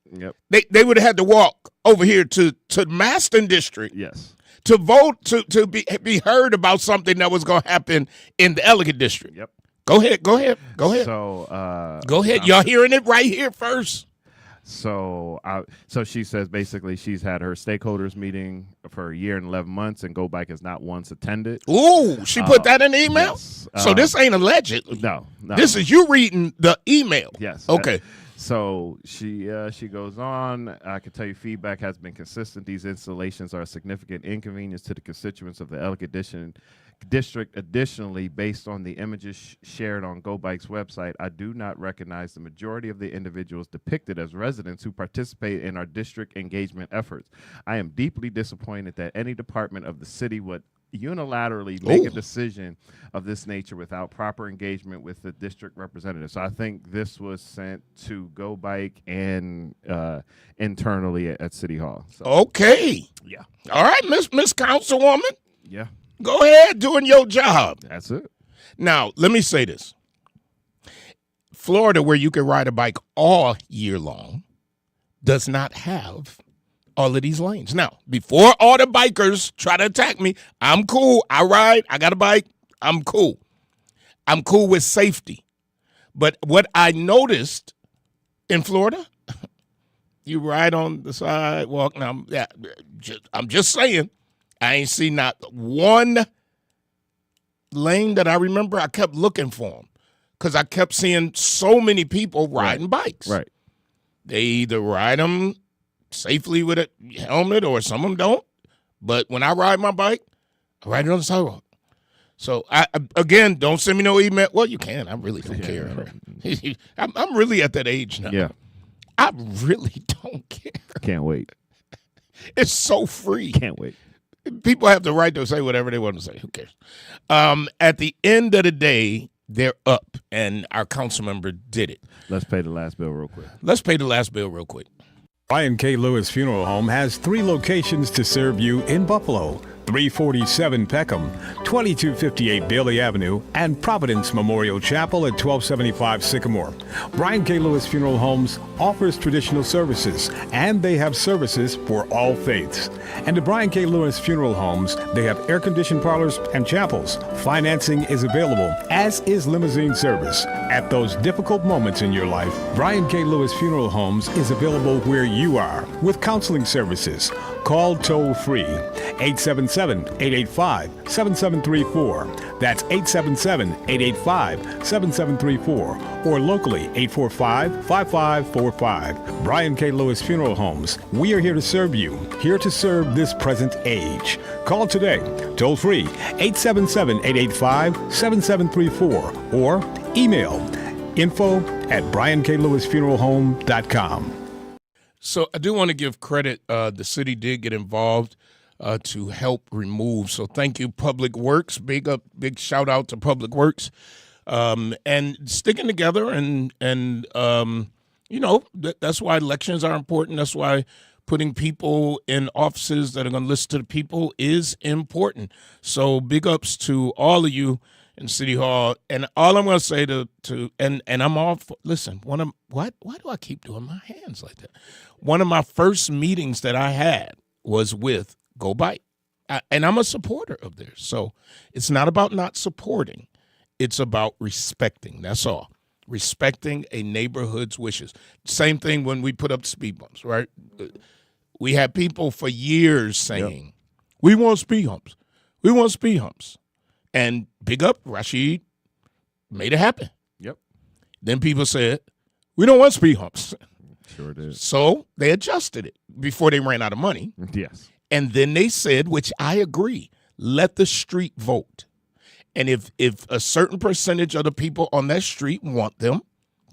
they would have had to walk over here to Maston district. Yes. To vote to be heard about something that was going to happen in the Ellicott district. Yep. Go ahead. So go ahead. Y'all hearing it right here first. So she says basically she's had her stakeholders meeting for a year and 11 months, and Go Bike has not once attended. Ooh, she put that in the email? Yes. So this ain't alleged. No. This is you reading the email. Yes. Okay. So she goes on. I can tell you feedback has been consistent. These installations are a significant inconvenience to the constituents of the Ellicott district. Additionally, based on the images shared on Go Bike's website, I do not recognize the majority of the individuals depicted as residents who participate in our district engagement efforts. I am deeply disappointed that any department of the city would unilaterally make a decision of this nature without proper engagement with the district representative. So I think this was sent to Go Bike and internally at City Hall. So, Okay. yeah. All right, Miss Councilwoman. Yeah. Go ahead doing your job. That's it. Now, let me say this. Florida, where you can ride a bike all year long, does not have all of these lanes. Now, before all the bikers try to attack me, I'm cool. I ride. I got a bike. I'm cool. I'm cool with safety. But what I noticed in Florida, you ride on the sidewalk. Now, I'm just saying, I ain't seen not one lane that I remember. I kept looking for them because I kept seeing so many people riding bikes. Right. They either ride them safely with a helmet or some of them don't. But when I ride my bike, I ride it on the sidewalk. So, again, don't send me no email. Well, you can. I really don't care. I'm really at that age now. Yeah. I really don't care. Can't wait. It's so free. Can't wait. People have the right to say whatever they want to say. Who cares? At the end of the day, they're up, and our council member did it. Let's pay the last bill real quick. Brian K. Lewis Funeral Home has 3 locations to serve you in Buffalo: 347 Peckham, 2258 Bailey Avenue, and Providence Memorial Chapel at 1275 Sycamore. Brian K. Lewis Funeral Homes offers traditional services, and they have services for all faiths. And at Brian K. Lewis Funeral Homes, they have air-conditioned parlors and chapels. Financing is available, as is limousine service. At those difficult moments in your life, Brian K. Lewis Funeral Homes is available where you are with counseling services. Call toll-free 877-885-7734. That's 877-885-7734. Or locally 845-5545. Brian K. Lewis Funeral Homes. We are here to serve you, here to serve this present age. Call today, toll-free 877-885-7734. Or email info@brianklewisfuneralhome.com. So I do want to give credit. The city did get involved to help remove. So thank you, Public Works. Big shout out to Public Works, and sticking together. And that's why elections are important. That's why putting people in offices that are going to listen to the people is important. So big ups to all of you in City Hall. And all I'm going to say and I'm all for, listen, why do I keep doing my hands like that? One of my first meetings that I had was with Go Bike. And I'm a supporter of theirs. So it's not about not supporting. It's about respecting. That's all. Respecting a neighborhood's wishes. Same thing when we put up speed bumps, right? We had people for years saying, we want speed humps. We want speed humps. And big up, Rashid made it happen. Yep. Then people said, we don't want speed humps. Sure did. So they adjusted it before they ran out of money. Yes. And then they said, which I agree, let the street vote. And if a certain percentage of the people on that street want them,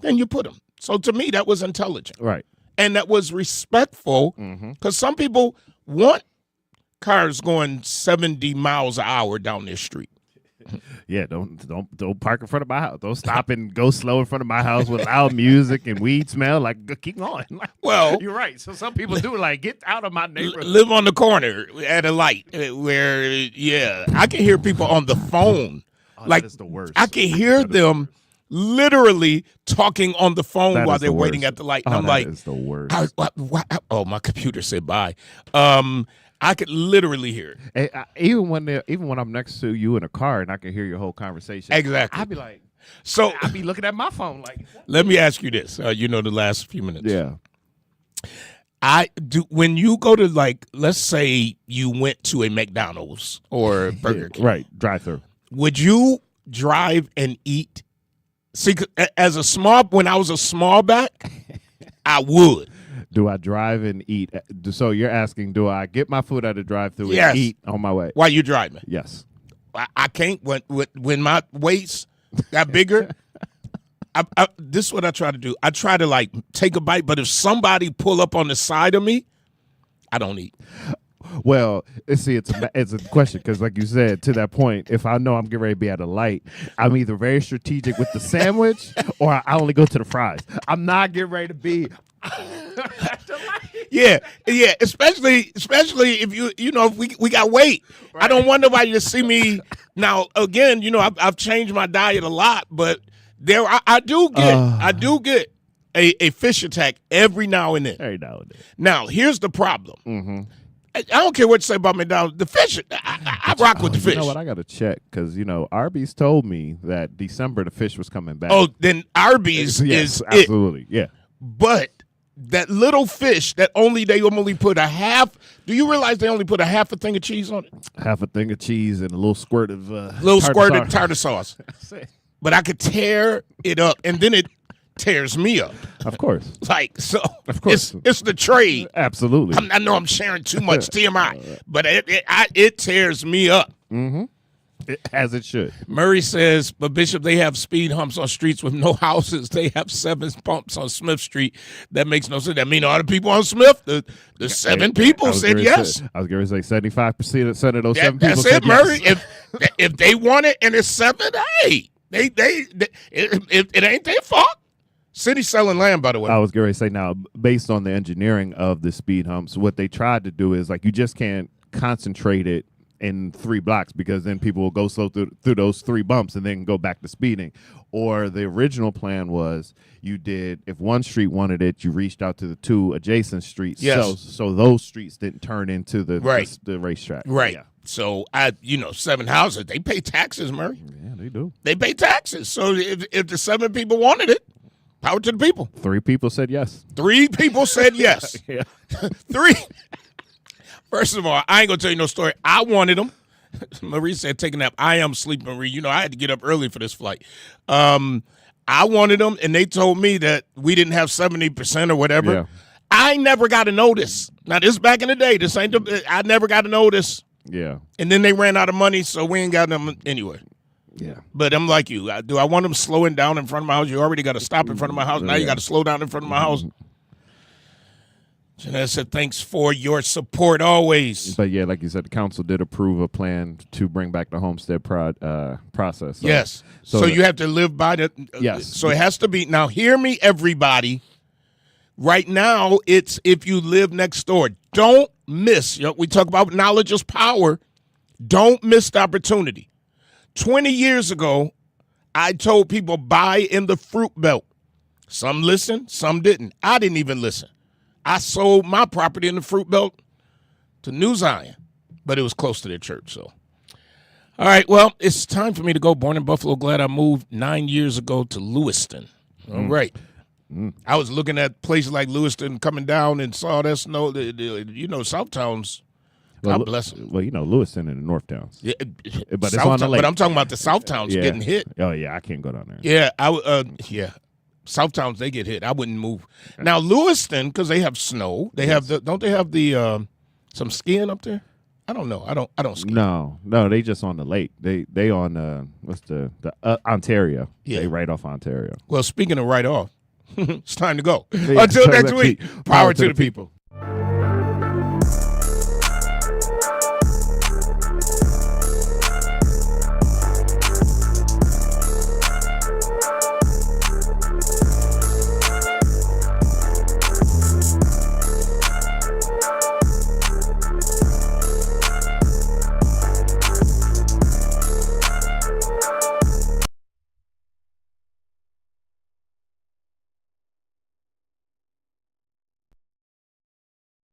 then you put them. So to me, that was intelligent. Right. And that was respectful because some people want cars going 70 miles an hour down their street. Yeah, don't park in front of my house. Don't stop and go slow in front of my house with loud music and weed smell. Like, keep going. Well, you're right. So some people do get out of my neighborhood. Live on the corner at a light where, I can hear people on the phone. That is the worst. I can hear them literally talking on the phone while they're waiting at the light. And I'm like, that is the worst. Oh, my computer said bye. I could literally hear it. Even when I'm next to you in a car and I can hear your whole conversation. Exactly. I'd be like, so I'd be looking at my phone like. Let me ask you this. The last few minutes. Yeah. When you go to let's say you went to a McDonald's or Burger King. Right. Drive through. Would you drive and eat? See, when I was a small back, I would. Do I drive and eat? So you're asking, do I get my food at a drive-thru and eat on my way? While you driving? Yes. I can't. When my waist got bigger, this is what I try to do. I try to take a bite, but if somebody pull up on the side of me, I don't eat. Well, it's a question because, like you said, to that point, if I know I'm getting ready to be at a light, I'm either very strategic with the sandwich or I only go to the fries. I'm not getting ready to be. Yeah, especially if if we got weight. Right. I don't want nobody to see me. Now, again, I've changed my diet a lot, but I do get a fish attack every now and then. Every now and then. Now, here's the problem. Mm-hmm. I don't care what you say about McDonald's. The fish, I rock with the fish. You know what? I got to check because, Arby's told me that December the fish was coming back. Oh, then Arby's yes, is absolutely. it. Yeah. But that little fish that they only put a half. Do you realize they only put a half a thing of cheese on it? Half a thing of cheese and a little squirt of tartar sauce. But I could tear it up, and then it tears me up. Of course. Of course. It's the trade. Absolutely. I know I'm sharing too much TMI, but it tears me up. Mm-hmm. As it should. Murray says, but Bishop, they have speed humps on streets with no houses. They have 7 bumps on Smith Street. That makes no sense. That mean all the people on Smith, the 7 people said yes. I was going to say 75% of those 7 people said yes. That's it, Murray. If they want it and it's 7, hey, it ain't their fault. City's selling land, by the way. I was going to say now, based on the engineering of the speed humps, what they tried to do is you just can't concentrate it in 3 blocks because then people will go slow through those 3 bumps and then go back to speeding. Or the original plan was if one street wanted it, you reached out to the 2 adjacent streets. Yes. So those streets didn't turn into the racetrack. Right. Yeah. So 7 houses, they pay taxes, Murray. Yeah, they do. They pay taxes. So if the 7 people wanted it, power to the people. 3 people said yes. 3 people said yes. Yeah. 3. First of all, I ain't going to tell you no story. I wanted them. Marie said, take a nap. I am sleeping, Marie. I had to get up early for this flight. I wanted them, and they told me that we didn't have 70% or whatever. Yeah. I never got a notice. Now, this is back in the day. I never got a notice. Yeah. And then they ran out of money, so we ain't got them anyway. Yeah. But I'm like you. Do I want them slowing down in front of my house? You already got to stop in front of my house. Now you got to slow down in front of my house. Jeanette said, thanks for your support always. But, yeah, like you said, the council did approve a plan to bring back the homestead process. So, yes. So you have to live by the yes. So it has to be. Now, hear me, everybody. Right now, it's if you live next door. Don't miss. We talk about knowledge is power. Don't miss the opportunity. 20 years ago, I told people buy in the fruit belt. Some listened, some didn't. I didn't even listen. I sold my property in the fruit belt to New Zion, but it was close to their church. So, all right, well, it's time for me to go. Born in Buffalo, glad I moved 9 years ago to Lewiston. All right. I was looking at places like Lewiston coming down and saw that snow. Southtowns, God bless them. Well, Lewiston and the North Towns. Yeah, but it's on the lake. But I'm talking about the Southtowns getting hit. Oh, yeah, I can't go down there. Yeah, Southtowns, they get hit. I wouldn't move. Now, Lewiston, because they have snow, don't they have the some skiing up there? I don't know. I don't ski. No, they just on the lake. They on what's the Ontario. Yeah. They right off Ontario. Well, speaking of right off, it's time to go. Until next week, power to the people.